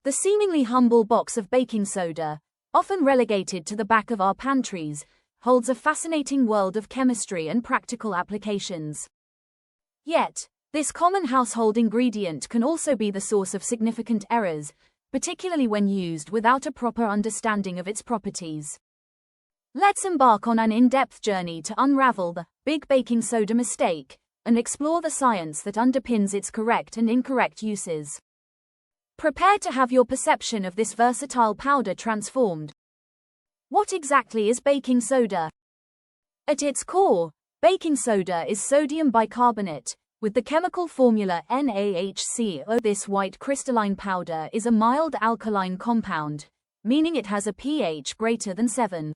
The seemingly humble box of baking soda, often relegated to the back of our pantries, holds a fascinating world of chemistry and practical applications. Yet, this common household ingredient can also be the source of significant errors, particularly when used without a proper understanding of its properties. Let's embark on an in-depth journey to unravel the big baking soda mistake and explore the science that underpins its correct and incorrect uses. Prepare to have your perception of this versatile powder transformed. What exactly is baking soda? At its core, baking soda is sodium bicarbonate, with the chemical formula NaHCO. This white crystalline powder is a mild alkaline compound, meaning it has a pH greater than 7.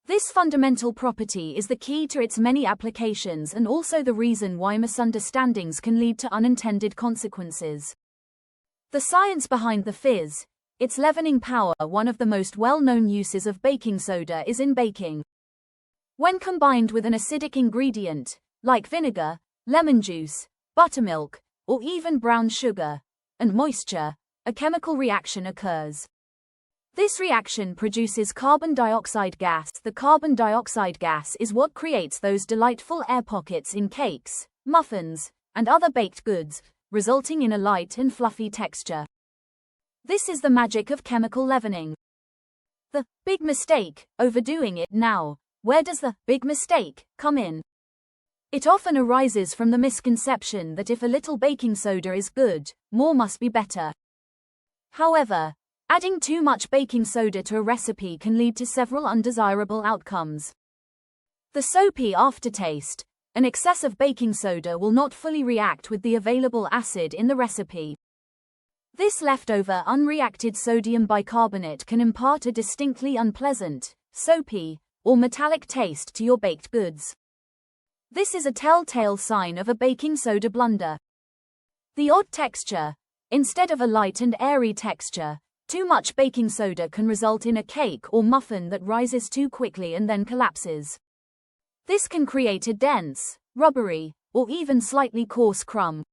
This fundamental property is the key to its many applications and also the reason why misunderstandings can lead to unintended consequences. The science behind the fizz, its leavening power. One of the most well-known uses of baking soda is in baking. When combined with an acidic ingredient, like vinegar, lemon juice, buttermilk, or even brown sugar, and moisture, a chemical reaction occurs. This reaction produces carbon dioxide gas. The carbon dioxide gas is what creates those delightful air pockets in cakes, muffins, and other baked goods, resulting in a light and fluffy texture. This is the magic of chemical leavening. The big mistake, overdoing it. Now, where does the big mistake come in? It often arises from the misconception that if a little baking soda is good, more must be better. However, adding too much baking soda to a recipe can lead to several undesirable outcomes. The soapy aftertaste. An excess of baking soda will not fully react with the available acid in the recipe. This leftover unreacted sodium bicarbonate can impart a distinctly unpleasant, soapy, or metallic taste to your baked goods. This is a telltale sign of a baking soda blunder. The odd texture. Instead of a light and airy texture, too much baking soda can result in a cake or muffin that rises too quickly and then collapses. This can create a dense, rubbery, or even slightly coarse crumb.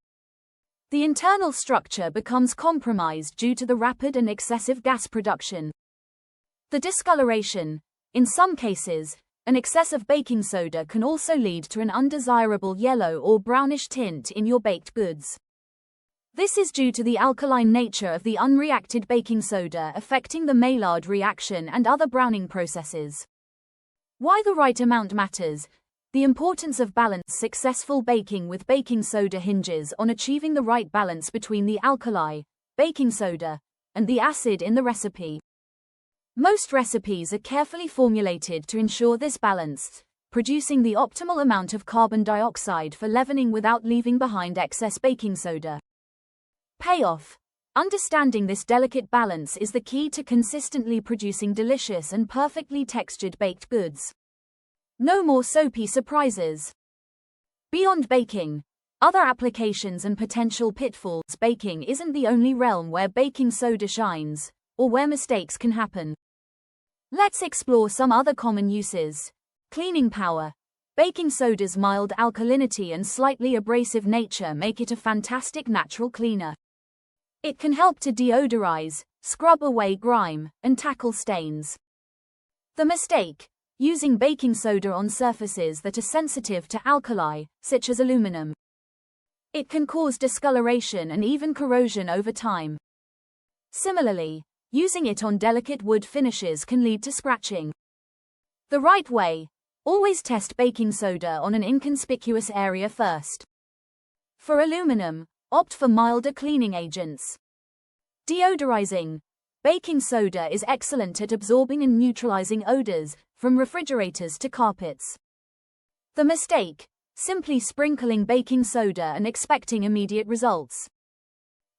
The internal structure becomes compromised due to the rapid and excessive gas production. The discoloration. In some cases, an excess of baking soda can also lead to an undesirable yellow or brownish tint in your baked goods. This is due to the alkaline nature of the unreacted baking soda affecting the Maillard reaction and other browning processes. Why the right amount matters. The importance of balanced successful baking with baking soda hinges on achieving the right balance between the alkali, baking soda, and the acid in the recipe. Most recipes are carefully formulated to ensure this balance, producing the optimal amount of carbon dioxide for leavening without leaving behind excess baking soda. Payoff. Understanding this delicate balance is the key to consistently producing delicious and perfectly textured baked goods. No more soapy surprises. Beyond baking, other applications and potential pitfalls. Baking isn't the only realm where baking soda shines, or where mistakes can happen. Let's explore some other common uses. Cleaning power. Baking soda's mild alkalinity and slightly abrasive nature make it a fantastic natural cleaner. It can help to deodorize, scrub away grime, and tackle stains. The mistake. Using baking soda on surfaces that are sensitive to alkali, such as aluminum. It can cause discoloration and even corrosion over time. Similarly, using it on delicate wood finishes can lead to scratching. The right way. Always test baking soda on an inconspicuous area first. For aluminum, opt for milder cleaning agents. Deodorizing. Baking soda is excellent at absorbing and neutralizing odors, from refrigerators to carpets. The mistake. Simply sprinkling baking soda and expecting immediate results.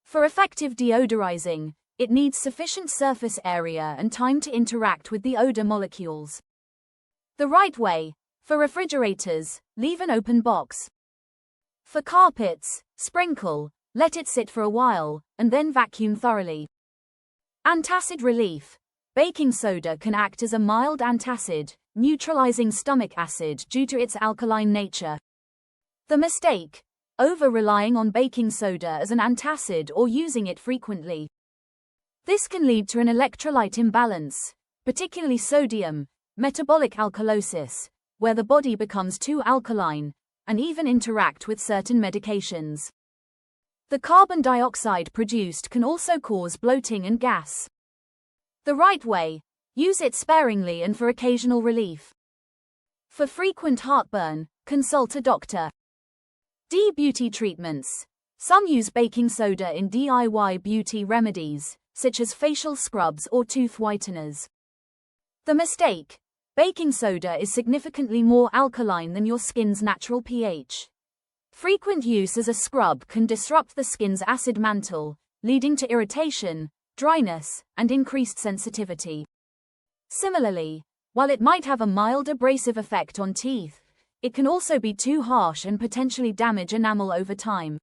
For effective deodorizing, it needs sufficient surface area and time to interact with the odor molecules. The right way. For refrigerators, leave an open box. For carpets, sprinkle, let it sit for a while, and then vacuum thoroughly. Antacid relief. Baking soda can act as a mild antacid, neutralizing stomach acid due to its alkaline nature. The mistake. Over-relying on baking soda as an antacid or using it frequently. This can lead to an electrolyte imbalance, particularly sodium, metabolic alkalosis, where the body becomes too alkaline, and even interact with certain medications. The carbon dioxide produced can also cause bloating and gas. The right way: use it sparingly and for occasional relief. For frequent heartburn, consult a doctor. Beauty treatments. Some use baking soda in DIY beauty remedies, such as facial scrubs or tooth whiteners. The mistake: baking soda is significantly more alkaline than your skin's natural pH. Frequent use as a scrub can disrupt the skin's acid mantle, leading to irritation, dryness, and increased sensitivity. Similarly, while it might have a mild abrasive effect on teeth, it can also be too harsh and potentially damage enamel over time.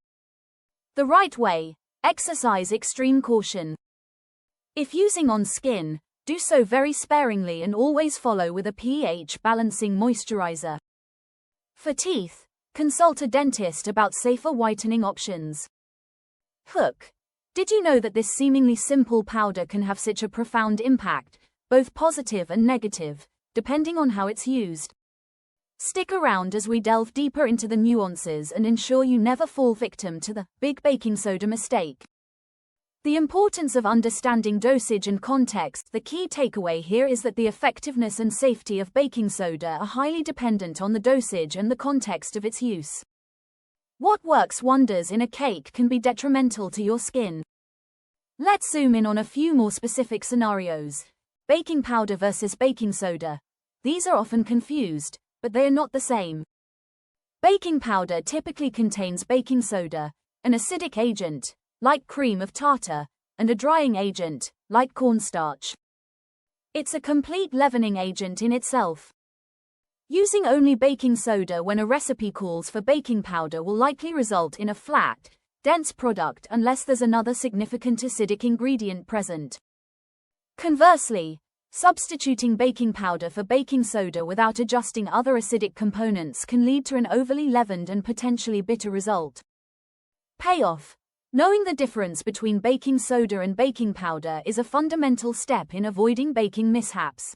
The right way: exercise extreme caution. If using on skin, do so very sparingly and always follow with a pH balancing moisturizer. For teeth, consult a dentist about safer whitening options. Hook. Did you know that this seemingly simple powder can have such a profound impact, both positive and negative, depending on how it's used? Stick around as we delve deeper into the nuances and ensure you never fall victim to the big baking soda mistake. The importance of understanding dosage and context. The key takeaway here is that the effectiveness and safety of baking soda are highly dependent on the dosage and the context of its use. What works wonders in a cake can be detrimental to your skin. Let's zoom in on a few more specific scenarios. Baking powder versus baking soda. These are often confused, but they are not the same. Baking powder typically contains baking soda, an acidic agent, like cream of tartar, and a drying agent, like cornstarch. It's a complete leavening agent in itself. Using only baking soda when a recipe calls for baking powder will likely result in a flat, dense product unless there's another significant acidic ingredient present. Conversely, substituting baking powder for baking soda without adjusting other acidic components can lead to an overly leavened and potentially bitter result. Payoff. Knowing the difference between baking soda and baking powder is a fundamental step in avoiding baking mishaps.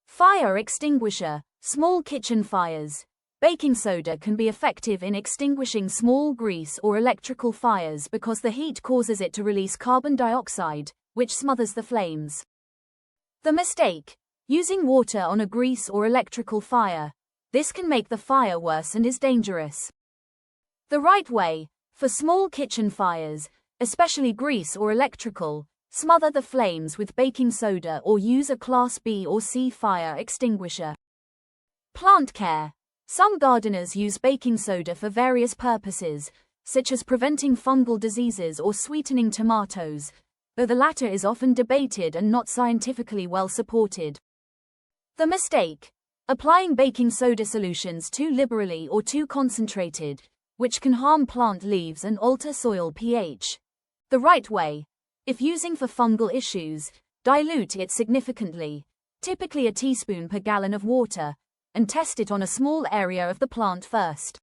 Fire extinguisher. Small kitchen fires. Baking soda can be effective in extinguishing small grease or electrical fires because the heat causes it to release carbon dioxide, which smothers the flames. The mistake: using water on a grease or electrical fire. This can make the fire worse and is dangerous. The right way: for small kitchen fires, especially grease or electrical, smother the flames with baking soda or use a Class B or C fire extinguisher. Plant care. Some gardeners use baking soda for various purposes, such as preventing fungal diseases or sweetening tomatoes, though the latter is often debated and not scientifically well supported. The mistake: applying baking soda solutions too liberally or too concentrated, which can harm plant leaves and alter soil pH. The right way: if using for fungal issues, dilute it significantly, typically a teaspoon per gallon of water, and test it on a small area of the plant first.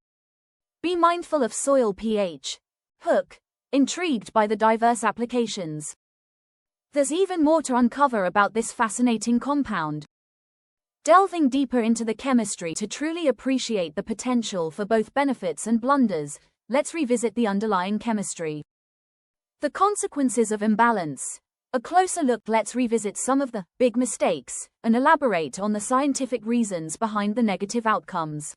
Be mindful of soil pH. Hook. Intrigued by the diverse applications? There's even more to uncover about this fascinating compound. Delving deeper into the chemistry to truly appreciate the potential for both benefits and blunders, let's revisit the underlying chemistry. The consequences of imbalance. A closer look. Let's revisit some of the big mistakes and elaborate on the scientific reasons behind the negative outcomes.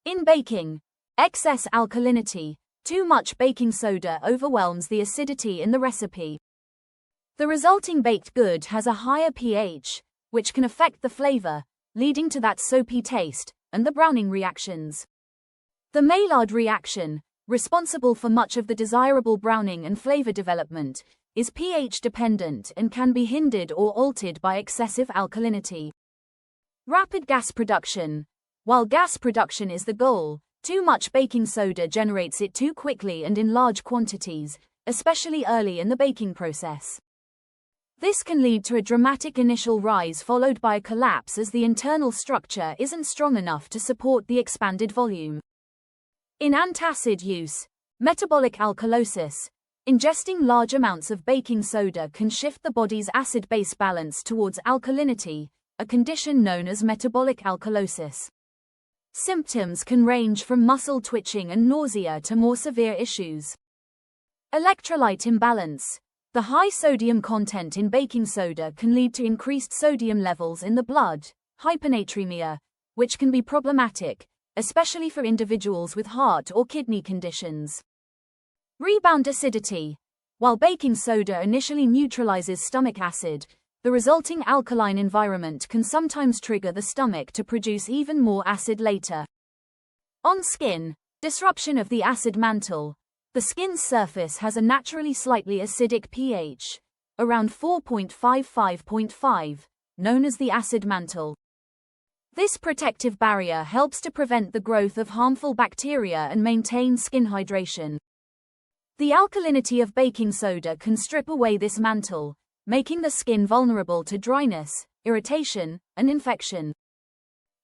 In baking, excess alkalinity. Too much baking soda overwhelms the acidity in the recipe. The resulting baked good has a higher pH, which can affect the flavor, leading to that soapy taste and the browning reactions. The Maillard reaction, responsible for much of the desirable browning and flavor development, is pH dependent and can be hindered or altered by excessive alkalinity. Rapid gas production. While gas production is the goal, too much baking soda generates it too quickly and in large quantities, especially early in the baking process. This can lead to a dramatic initial rise followed by a collapse as the internal structure isn't strong enough to support the expanded volume. In antacid use, metabolic alkalosis. Ingesting large amounts of baking soda can shift the body's acid-base balance towards alkalinity, a condition known as metabolic alkalosis. Symptoms can range from muscle twitching and nausea to more severe issues. Electrolyte imbalance. The high sodium content in baking soda can lead to increased sodium levels in the blood, hyponatremia, which can be problematic, especially for individuals with heart or kidney conditions. Rebound acidity. While baking soda initially neutralizes stomach acid, the resulting alkaline environment can sometimes trigger the stomach to produce even more acid later. On skin, disruption of the acid mantle. The skin's surface has a naturally slightly acidic pH, around 4.55.5, known as the acid mantle. This protective barrier helps to prevent the growth of harmful bacteria and maintain skin hydration. The alkalinity of baking soda can strip away this mantle, making the skin vulnerable to dryness, irritation, and infection.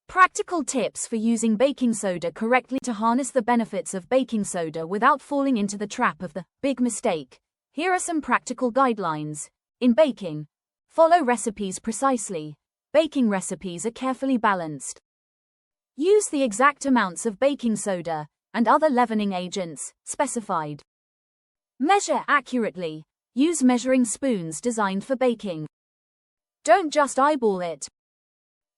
Practical tips for using baking soda correctly to harness the benefits of baking soda without falling into the trap of the big mistake. Here are some practical guidelines. In baking, follow recipes precisely. Baking recipes are carefully balanced. Use the exact amounts of baking soda and other leavening agents specified. Measure accurately. Use measuring spoons designed for baking. Don't just eyeball it.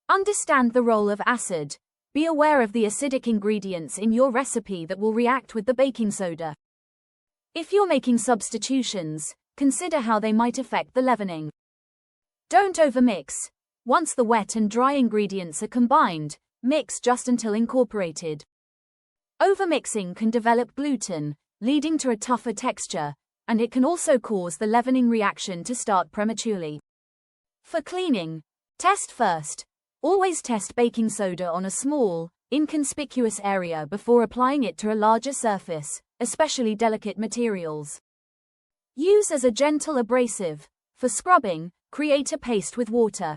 Understand the role of acid. Be aware of the acidic ingredients in your recipe that will react with the baking soda. If you're making substitutions, consider how they might affect the leavening. Don't overmix. Once the wet and dry ingredients are combined, mix just until incorporated. Overmixing can develop gluten, leading to a tougher texture, and it can also cause the leavening reaction to start prematurely. For cleaning, test first. Always test baking soda on a small, inconspicuous area before applying it to a larger surface, especially delicate materials. Use as a gentle abrasive. For scrubbing, create a paste with water.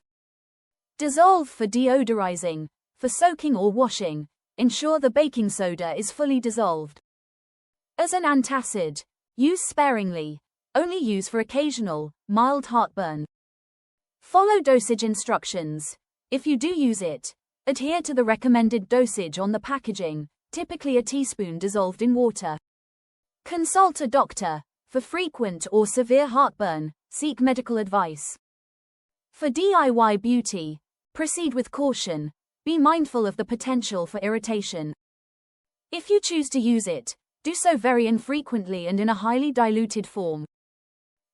Dissolve for deodorizing. For soaking or washing, ensure the baking soda is fully dissolved. As an antacid, use sparingly. Only use for occasional, mild heartburn. Follow dosage instructions. If you do use it, adhere to the recommended dosage on the packaging, typically a teaspoon dissolved in water. Consult a doctor. For frequent or severe heartburn, seek medical advice. For DIY beauty, proceed with caution. Be mindful of the potential for irritation. If you choose to use it, do so very infrequently and in a highly diluted form.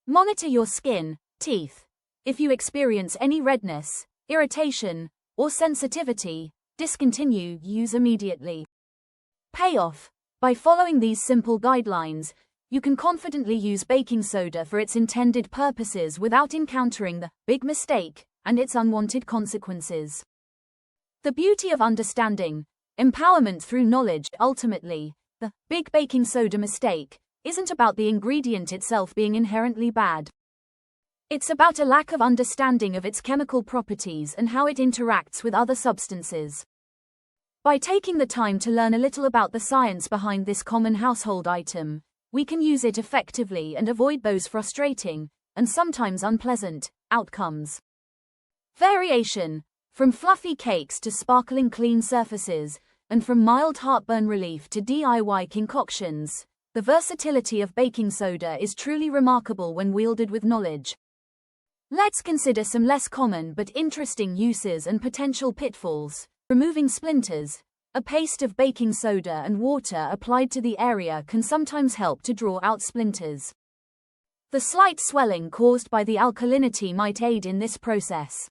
Monitor your skin, teeth. If you experience any redness, irritation, or sensitivity, discontinue use immediately. Payoff. By following these simple guidelines, you can confidently use baking soda for its intended purposes without encountering the big mistake and its unwanted consequences. The beauty of understanding, empowerment through knowledge. Ultimately, the big baking soda mistake isn't about the ingredient itself being inherently bad. It's about a lack of understanding of its chemical properties and how it interacts with other substances. By taking the time to learn a little about the science behind this common household item, we can use it effectively and avoid those frustrating, and sometimes unpleasant, outcomes. Variation. From fluffy cakes to sparkling clean surfaces, and from mild heartburn relief to DIY concoctions, the versatility of baking soda is truly remarkable when wielded with knowledge. Let's consider some less common but interesting uses and potential pitfalls. Removing splinters. A paste of baking soda and water applied to the area can sometimes help to draw out splinters. The slight swelling caused by the alkalinity might aid in this process.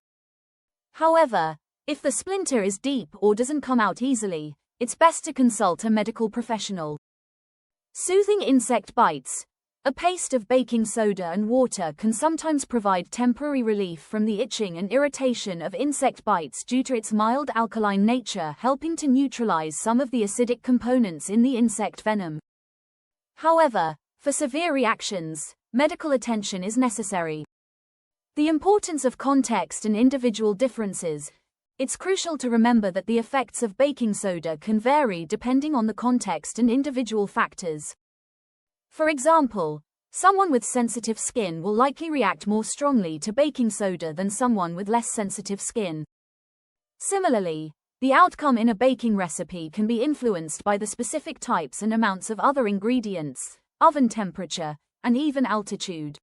However, if the splinter is deep or doesn't come out easily, it's best to consult a medical professional. Soothing insect bites. A paste of baking soda and water can sometimes provide temporary relief from the itching and irritation of insect bites due to its mild alkaline nature, helping to neutralize some of the acidic components in the insect venom. However, for severe reactions, medical attention is necessary. The importance of context and individual differences. It's crucial to remember that the effects of baking soda can vary depending on the context and individual factors. For example, Someone with sensitive skin will likely react more strongly to baking soda than someone with less sensitive skin. Similarly, the outcome in a baking recipe can be influenced by the specific types and amounts of other ingredients, oven temperature, and even altitude.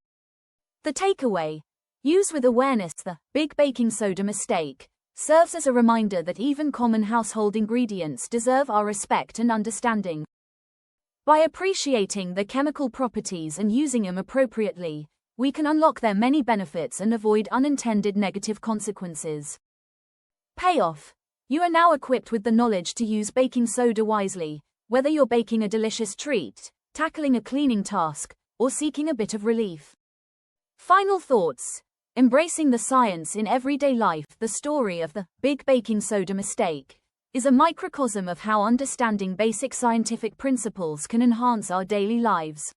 The takeaway: use with awareness. The big baking soda mistake serves as a reminder that even common household ingredients deserve our respect and understanding. By appreciating the chemical properties and using them appropriately, we can unlock their many benefits and avoid unintended negative consequences. Payoff: you are now equipped with the knowledge to use baking soda wisely, whether you're baking a delicious treat, tackling a cleaning task, or seeking a bit of relief. Final thoughts: embracing the science in everyday life. The story of the big baking soda mistake is a microcosm of how understanding basic scientific principles can enhance our daily lives.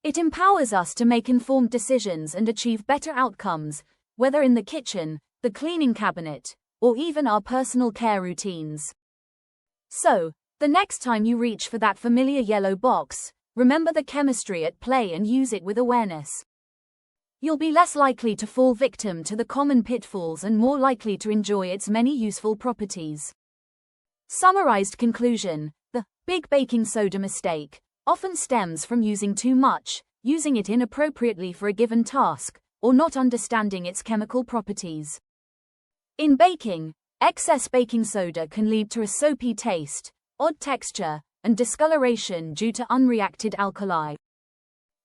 It empowers us to make informed decisions and achieve better outcomes, whether in the kitchen, the cleaning cabinet, or even our personal care routines. So, the next time you reach for that familiar yellow box, remember the chemistry at play and use it with awareness. You'll be less likely to fall victim to the common pitfalls and more likely to enjoy its many useful properties. Summarized conclusion: the big baking soda mistake often stems from using too much, using it inappropriately for a given task, or not understanding its chemical properties. In baking, excess baking soda can lead to a soapy taste, odd texture, and discoloration due to unreacted alkali.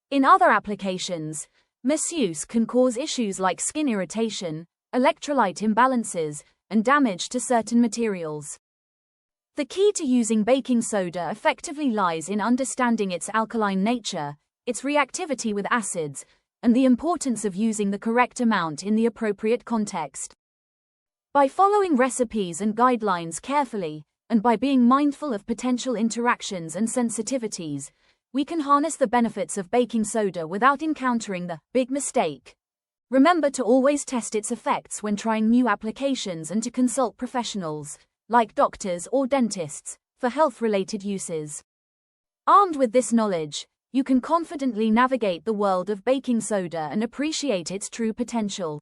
In other applications, misuse can cause issues like skin irritation, electrolyte imbalances, and damage to certain materials. The key to using baking soda effectively lies in understanding its alkaline nature, its reactivity with acids, and the importance of using the correct amount in the appropriate context. By following recipes and guidelines carefully, and by being mindful of potential interactions and sensitivities, we can harness the benefits of baking soda without encountering the big mistake. Remember to always test its effects when trying new applications and to consult professionals, like doctors or dentists, for health-related uses. Armed with this knowledge, you can confidently navigate the world of baking soda and appreciate its true potential.